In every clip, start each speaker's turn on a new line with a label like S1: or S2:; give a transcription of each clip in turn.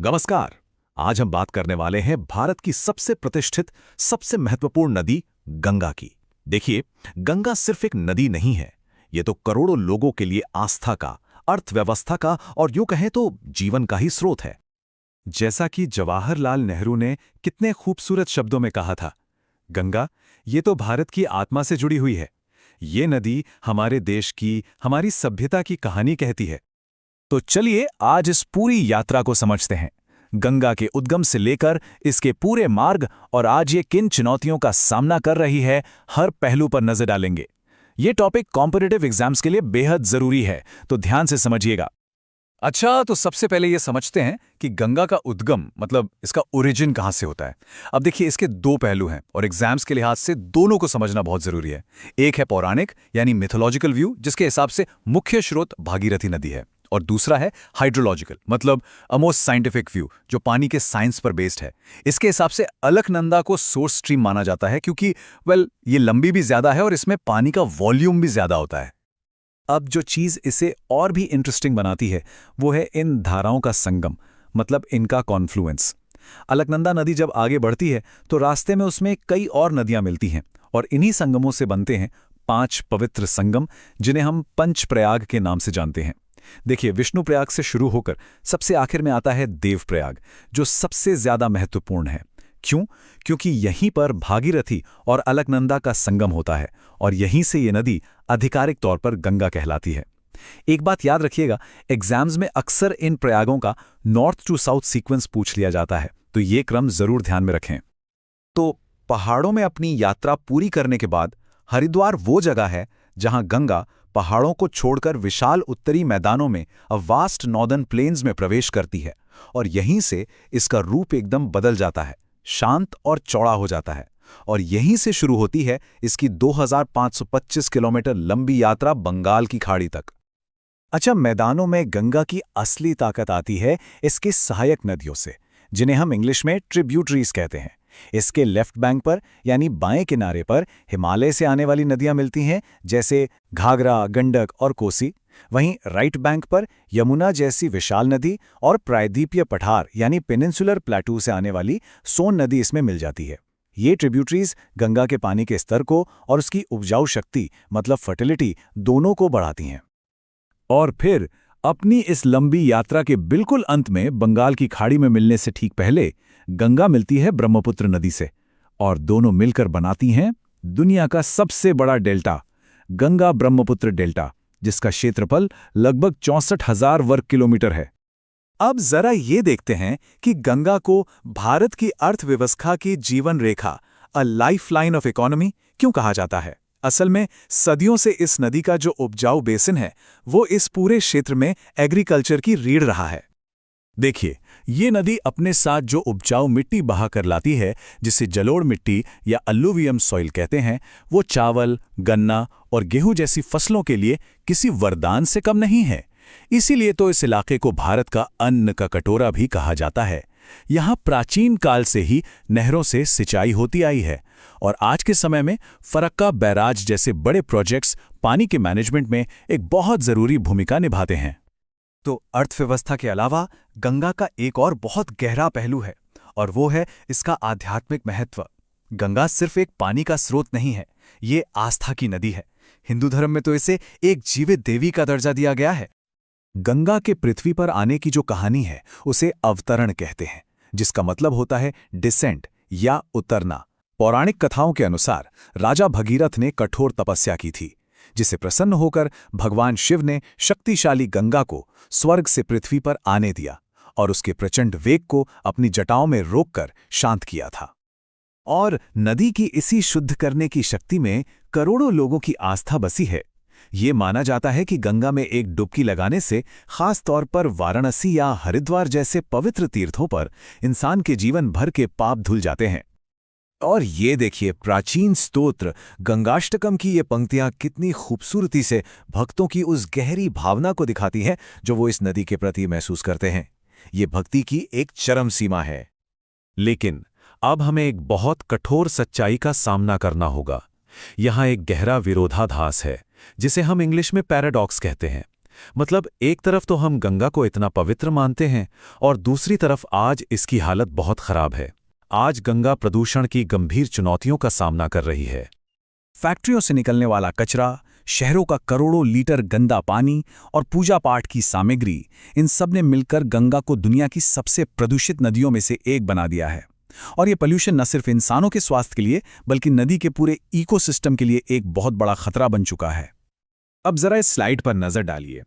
S1: नमस्कार। आज हम बात करने वाले हैं भारत की सबसे प्रतिष्ठित, सबसे महत्वपूर्ण नदी गंगा की। देखिए, गंगा सिर्फ एक नदी नहीं है, ये तो करोड़ों लोगों के लिए आस्था का, अर्थव्यवस्था का और यूं कहें तो जीवन का ही स्रोत है। जैसा कि जवाहरलाल नेहरू ने कितने खूबसूरत शब्दों में कहा था, गंगा ये तो भारत की आत्मा से जुड़ी हुई है। ये नदी हमारे देश की, हमारी सभ्यता की कहानी कहती है। तो चलिए आज इस पूरी यात्रा को समझते हैं, गंगा के उद्गम से लेकर इसके पूरे मार्ग और आज ये किन चुनौतियों का सामना कर रही है, हर पहलू पर नजर डालेंगे। ये टॉपिक कॉम्पिटिटिव एग्जाम्स के लिए बेहद जरूरी है, तो ध्यान से समझिएगा। अच्छा, तो सबसे पहले ये समझते हैं कि गंगा का उद्गम मतलब इसका ओरिजिन कहाँ से होता है। अब देखिए, इसके दो पहलू हैं और एग्जाम्स के लिहाज से दोनों को समझना बहुत जरूरी है। एक है पौराणिक यानी मिथोलॉजिकल व्यू, जिसके हिसाब से मुख्य स्रोत भागीरथी नदी है, और दूसरा है हाइड्रोलॉजिकल मतलब मोस्ट साइंटिफिक व्यू, जो पानी के साइंस पर बेस्ड है। इसके हिसाब से अलकनंदा को सोर्स स्ट्रीम माना जाता है क्योंकि ये लंबी भी ज्यादा है और इसमें पानी का वॉल्यूम भी ज्यादा होता है। अब जो चीज इसे और भी इंटरेस्टिंग बनाती है वो है इन धाराओं का संगम, मतलब इनका कॉन्फ्लुएंस। अलकनंदा नदी जब आगे बढ़ती है तो रास्ते में उसमें कई और नदियां मिलती हैं और इन्हीं संगमों से बनते हैं 5 पवित्र संगम, जिन्हें हम पंचप्रयाग के नाम से जानते हैं। देखिए, विष्णु प्रयाग से शुरू होकर सबसे आखिर में आता है देवप्रयाग, जो सबसे ज्यादा महत्वपूर्ण है। क्यों? क्योंकि यहीं पर भागीरथी और अलकनंदा का संगम होता है और यहीं से ये नदी आधिकारिक तौर पर गंगा कहलाती है। एक बात याद रखिएगा, एग्जाम्स में अक्सर इन प्रयागों का नॉर्थ टू साउथ सीक्वेंस पूछ लिया जाता है, तो ये क्रम जरूर ध्यान में रखें। तो पहाड़ों में अपनी यात्रा पूरी करने के बाद हरिद्वार वो जगह है जहां गंगा पहाड़ों को छोड़कर विशाल उत्तरी मैदानों में वास्ट नॉर्दर्न प्लेन्स में प्रवेश करती है और यहीं से इसका रूप एकदम बदल जाता है, शांत और चौड़ा हो जाता है। और यहीं से शुरू होती है इसकी 2525 किलोमीटर लंबी यात्रा बंगाल की खाड़ी तक। अच्छा, मैदानों में गंगा की असली ताकत आती है इसके सहायक नदियों से, जिन्हें हम इंग्लिश में ट्रिब्यूटरीज कहते हैं। इसके लेफ्ट बैंक पर यानी बाएं किनारे पर हिमालय से आने वाली नदियां मिलती हैं, जैसे घाघरा, गंडक और कोसी। वहीं राइट बैंक पर यमुना जैसी विशाल नदी और प्रायद्वीपीय पठार यानी पेनिनसुलर प्लेटू से आने वाली सोन नदी इसमें मिल जाती है। ये ट्रिब्यूटरीज गंगा के पानी के स्तर को और उसकी उपजाऊ शक्ति मतलब फर्टिलिटी दोनों को बढ़ाती हैं। और फिर अपनी इस लंबी यात्रा के बिल्कुल अंत में बंगाल की खाड़ी में मिलने से ठीक पहले गंगा मिलती है ब्रह्मपुत्र नदी से, और दोनों मिलकर बनाती हैं दुनिया का सबसे बड़ा डेल्टा, गंगा ब्रह्मपुत्र डेल्टा, जिसका क्षेत्रफल लगभग 64,000 वर्ग किलोमीटर है। अब जरा ये देखते हैं कि गंगा को भारत की अर्थव्यवस्था की जीवन रेखा, अ लाइफलाइन ऑफ इकोनॉमी, क्यों कहा जाता है। असल में सदियों से इस नदी का जो उपजाऊ बेसिन है वो इस पूरे क्षेत्र में एग्रीकल्चर की रीढ़ रहा है। देखिए, ये नदी अपने साथ जो उपजाऊ मिट्टी बहा कर लाती है, जिसे जलोढ़ मिट्टी या अलुवियम सॉइल कहते हैं, वो चावल, गन्ना और गेहूं जैसी फसलों के लिए किसी वरदान से कम नहीं है। इसीलिए तो इस इलाके को भारत का अन्न का कटोरा भी कहा जाता है। यहाँ प्राचीन काल से ही नहरों से सिंचाई होती आई है और आज के समय में फरक्का बैराज जैसे बड़े प्रोजेक्ट्स पानी के मैनेजमेंट में एक बहुत जरूरी भूमिका निभाते हैं। तो अर्थव्यवस्था के अलावा गंगा का एक और बहुत गहरा पहलू है और वो है इसका आध्यात्मिक महत्व। गंगा सिर्फ एक पानी का स्रोत नहीं है, ये आस्था की नदी है। हिंदू धर्म में तो इसे एक जीवित देवी का दर्जा दिया गया है। गंगा के पृथ्वी पर आने की जो कहानी है उसे अवतरण कहते हैं, जिसका मतलब होता है डिसेंट या उतरना। पौराणिक कथाओं के अनुसार राजा भगीरथ ने कठोर तपस्या की थी, जिसे प्रसन्न होकर भगवान शिव ने शक्तिशाली गंगा को स्वर्ग से पृथ्वी पर आने दिया और उसके प्रचंड वेग को अपनी जटाओं में रोककर शांत किया था। और नदी की इसी शुद्ध करने की शक्ति में करोड़ों लोगों की आस्था बसी है। ये माना जाता है कि गंगा में एक डुबकी लगाने से खास तौर पर वाराणसी या हरिद्वार जैसे पवित्र तीर्थों पर इंसान के जीवन भर के पाप धुल जाते हैं। और ये देखिए, प्राचीन स्तोत्र गंगाष्टकम की ये पंक्तियां कितनी खूबसूरती से भक्तों की उस गहरी भावना को दिखाती हैं जो वो इस नदी के प्रति महसूस करते हैं। ये भक्ति की एक चरम सीमा है। लेकिन अब हमें एक बहुत कठोर सच्चाई का सामना करना होगा। यहाँ एक गहरा विरोधाभास है, जिसे हम इंग्लिश में पैराडॉक्स कहते हैं।
S2: मतलब एक तरफ तो हम गंगा को इतना पवित्र मानते हैं और दूसरी तरफ आज इसकी हालत बहुत खराब है। आज गंगा प्रदूषण की गंभीर चुनौतियों का सामना कर रही है।
S1: फैक्ट्रियों से निकलने वाला कचरा, शहरों का करोड़ों लीटर गंदा पानी और पूजा पाठ की सामग्री, इन सब ने मिलकर गंगा को दुनिया की सबसे प्रदूषित नदियों में से एक बना दिया है। और ये पोल्यूशन न सिर्फ इंसानों के स्वास्थ्य के लिए बल्कि नदी के पूरे इकोसिस्टम के लिए एक बहुत बड़ा खतरा बन चुका है। अब जरा इस स्लाइड पर नजर डालिए।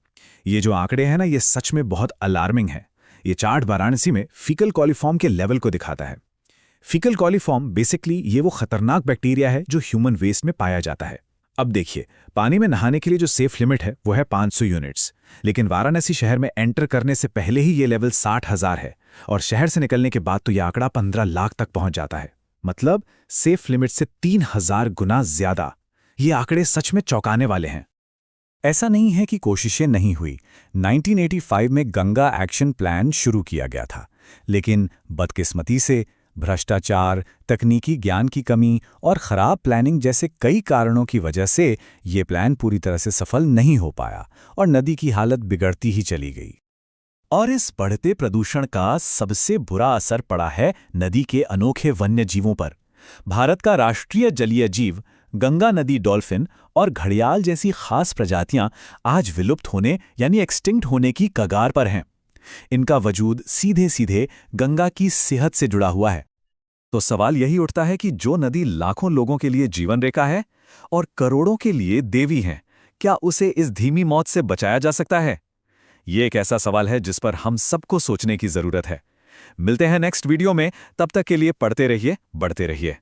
S1: ये जो आंकड़े हैं ना, ये सच में बहुत अलार्मिंग है। ये चार्ट वाराणसी में फीकल कॉलीफॉर्म के लेवल को दिखाता है। फीकल कॉलीफॉर्म बेसिकली ये वो खतरनाक बैक्टीरिया है जो ह्यूमन वेस्ट में पाया जाता है। अब देखिए, पानी में नहाने के लिए जो सेफ लिमिट है वो है 500 यूनिट्स, लेकिन वाराणसी शहर में एंटर करने से पहले ही ये लेवल 60,000 है और शहर से निकलने के बाद तो ये आंकड़ा 15 लाख तक पहुंच जाता है। मतलब सेफ लिमिट से 3000 गुना ज्यादा। ये आंकड़े सच में चौंकाने वाले हैं। ऐसा नहीं है कि कोशिशें नहीं हुई। 1985 में गंगा एक्शन प्लान शुरू किया गया था, लेकिन बदकिस्मती से भ्रष्टाचार, तकनीकी ज्ञान की कमी और खराब प्लानिंग जैसे कई कारणों की वजह से ये प्लान पूरी तरह से सफल नहीं हो पाया और नदी की हालत बिगड़ती ही चली गई। और इस बढ़ते प्रदूषण का सबसे बुरा असर पड़ा है नदी के अनोखे वन्य जीवों पर। भारत का राष्ट्रीय जलीय जीव गंगा नदी डॉल्फिन और घड़ियाल जैसी खास प्रजातियां आज विलुप्त होने यानी एक्सटिंक्ट होने की कगार पर हैं। इनका वजूद सीधे सीधे गंगा की सेहत से जुड़ा हुआ है। तो सवाल यही उठता है कि जो नदी लाखों लोगों के लिए जीवन रेखा है और करोड़ों के लिए देवी है, क्या उसे इस धीमी मौत से बचाया जा सकता है? ये एक ऐसा सवाल है जिस पर हम सबको सोचने की जरूरत है। मिलते हैं नेक्स्ट वीडियो में। तब तक के लिए पढ़ते रहिए, बढ़ते रहिए।